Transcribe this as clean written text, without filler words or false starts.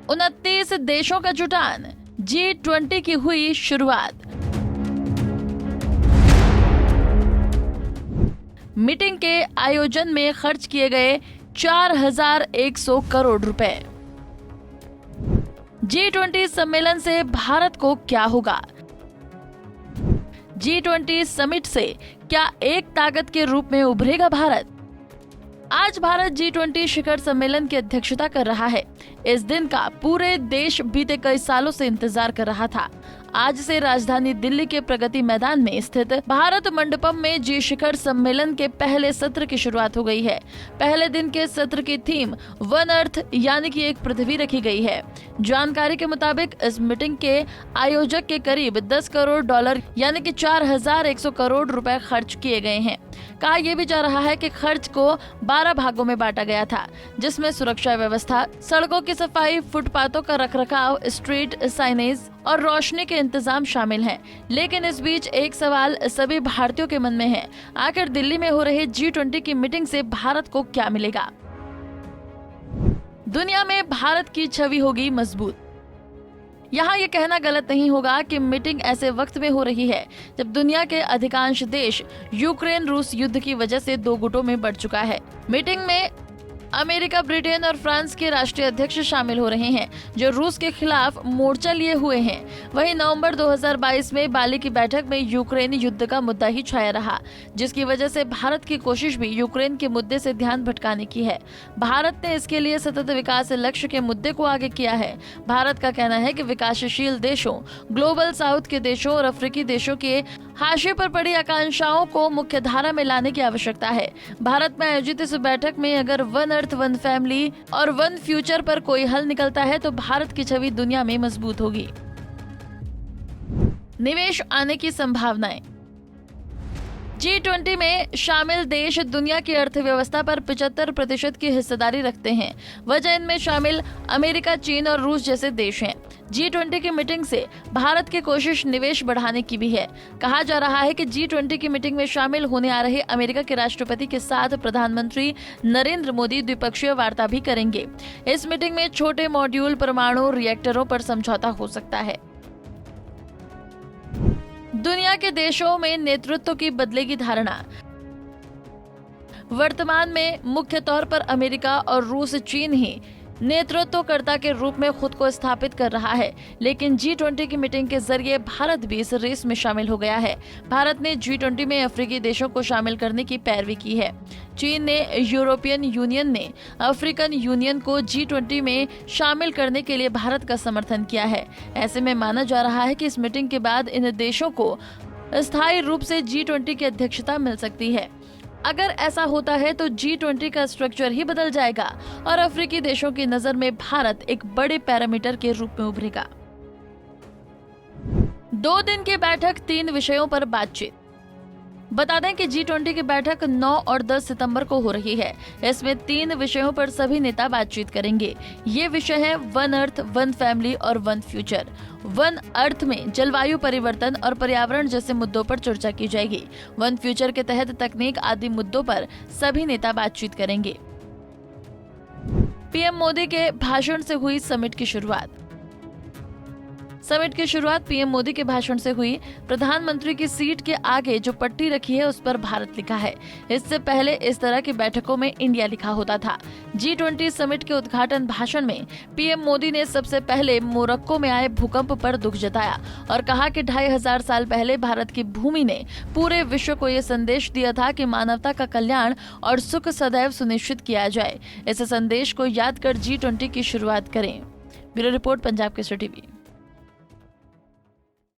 29 देशों का जुटान, G20 की हुई शुरुआत। मीटिंग के आयोजन में खर्च किए गए 4100 करोड़ रुपए। G20 सम्मेलन से भारत को क्या होगा? G20 समिट से क्या एक ताकत के रूप में उभरेगा भारत? आज भारत G20 शिखर सम्मेलन की अध्यक्षता कर रहा है। इस दिन का पूरे देश बीते कई सालों से इंतजार कर रहा था। आज से राजधानी दिल्ली के प्रगति मैदान में स्थित भारत मंडपम में जी शिखर सम्मेलन के पहले सत्र की शुरुआत हो गई है। पहले दिन के सत्र की थीम वन अर्थ यानी कि एक पृथ्वी रखी गई है। जानकारी के मुताबिक इस मीटिंग के आयोजक के करीब $10 करोड़ यानी कि 4100 करोड़ रुपए खर्च किए गए हैं। कहा यह भी जा रहा है कि खर्च को 12 भागों में बांटा गया था, जिसमें सुरक्षा व्यवस्था, सड़कों की सफाई, फुटपाथों का रखरखाव, स्ट्रीट साइनेज और रोशनी के इंतजाम शामिल हैं। लेकिन इस बीच एक सवाल सभी भारतीयों के मन में है, आखिर दिल्ली में हो रहे G20 की मीटिंग से भारत को क्या मिलेगा? दुनिया में भारत की छवि होगी मजबूत। यहाँ ये कहना गलत नहीं होगा कि मीटिंग ऐसे वक्त में हो रही है जब दुनिया के अधिकांश देश यूक्रेन रूस युद्ध की वजह से दो गुटों में बढ़ चुका है। मीटिंग में अमेरिका, ब्रिटेन और फ्रांस के राष्ट्रीय अध्यक्ष शामिल हो रहे हैं, जो रूस के खिलाफ मोर्चा लिए हुए हैं। वहीं नवंबर 2022 में बाली की बैठक में यूक्रेन युद्ध का मुद्दा ही छाया रहा, जिसकी वजह से भारत की कोशिश भी यूक्रेन के मुद्दे से ध्यान भटकाने की है। भारत ने इसके लिए सतत विकास लक्ष्य के मुद्दे को आगे किया है। भारत का कहना है कि विकासशील देशों, ग्लोबल साउथ के देशों और अफ्रीकी देशों के हाशिए पर पड़ी आकांक्षाओं को मुख्य धारा में लाने की आवश्यकता है। भारत में आयोजित इस बैठक में अगर वन अर्थ, वन फैमिली और वन फ्यूचर पर कोई हल निकलता है तो भारत की छवि दुनिया में मजबूत होगी। निवेश आने की संभावनाएं। G20 में शामिल देश दुनिया की अर्थव्यवस्था पर 75% की हिस्सेदारी रखते हैं। वजह इनमें शामिल अमेरिका, चीन और रूस जैसे देश हैं। G20 की मीटिंग से भारत की कोशिश निवेश बढ़ाने की भी है। कहा जा रहा है कि G20 की मीटिंग में शामिल होने आ रहे अमेरिका के राष्ट्रपति के साथ प्रधानमंत्री नरेंद्र मोदी द्विपक्षीय वार्ता भी करेंगे। इस मीटिंग में छोटे मॉड्यूल परमाणु रिएक्टरों पर समझौता हो सकता है। दुनिया के देशों में नेतृत्व की बदलेगी धारणा। वर्तमान में मुख्य तौर पर अमेरिका और रूस, चीन ही नेतृत्वकर्ता के रूप में खुद को स्थापित कर रहा है, लेकिन G20 की मीटिंग के जरिए भारत भी इस रेस में शामिल हो गया है। भारत ने G20 में अफ्रीकी देशों को शामिल करने की पैरवी की है। चीन ने, यूरोपियन यूनियन ने अफ्रीकन यूनियन को G20 में शामिल करने के लिए भारत का समर्थन किया है। ऐसे में माना जा रहा है कि इस मीटिंग के बाद इन देशों को स्थायी रूप से G20 की अध्यक्षता मिल सकती है। अगर ऐसा होता है तो G20 का स्ट्रक्चर ही बदल जाएगा और अफ्रीकी देशों की नजर में भारत एक बड़े पैरामीटर के रूप में उभरेगा। 2 दिन की बैठक, 3 विषयों पर बातचीत। बता दें कि G20 की बैठक 9 और 10 सितंबर को हो रही है। इसमें 3 विषयों पर सभी नेता बातचीत करेंगे। ये विषय है वन अर्थ, वन फैमिली और वन फ्यूचर। वन अर्थ में जलवायु परिवर्तन और पर्यावरण जैसे मुद्दों पर चर्चा की जाएगी। वन फ्यूचर के तहत तकनीक आदि मुद्दों पर सभी नेता बातचीत करेंगे। पीएम मोदी के भाषण से हुई समिट की शुरुआत। समिट की शुरुआत पीएम मोदी के भाषण से हुई। प्रधानमंत्री की सीट के आगे जो पट्टी रखी है उस पर भारत लिखा है। इससे पहले इस तरह की बैठकों में इंडिया लिखा होता था। G20 समिट के उद्घाटन भाषण में पीएम मोदी ने सबसे पहले मोरक्को में आए भूकंप पर दुख जताया और कहा कि 2500 साल पहले भारत की भूमि ने पूरे विश्व को ये संदेश दिया था कि मानवता का कल्याण और सुख सदैव सुनिश्चित किया जाए। इस संदेश को याद कर G20 की शुरुआत करें। Bureau report, Punjab Kesari TV.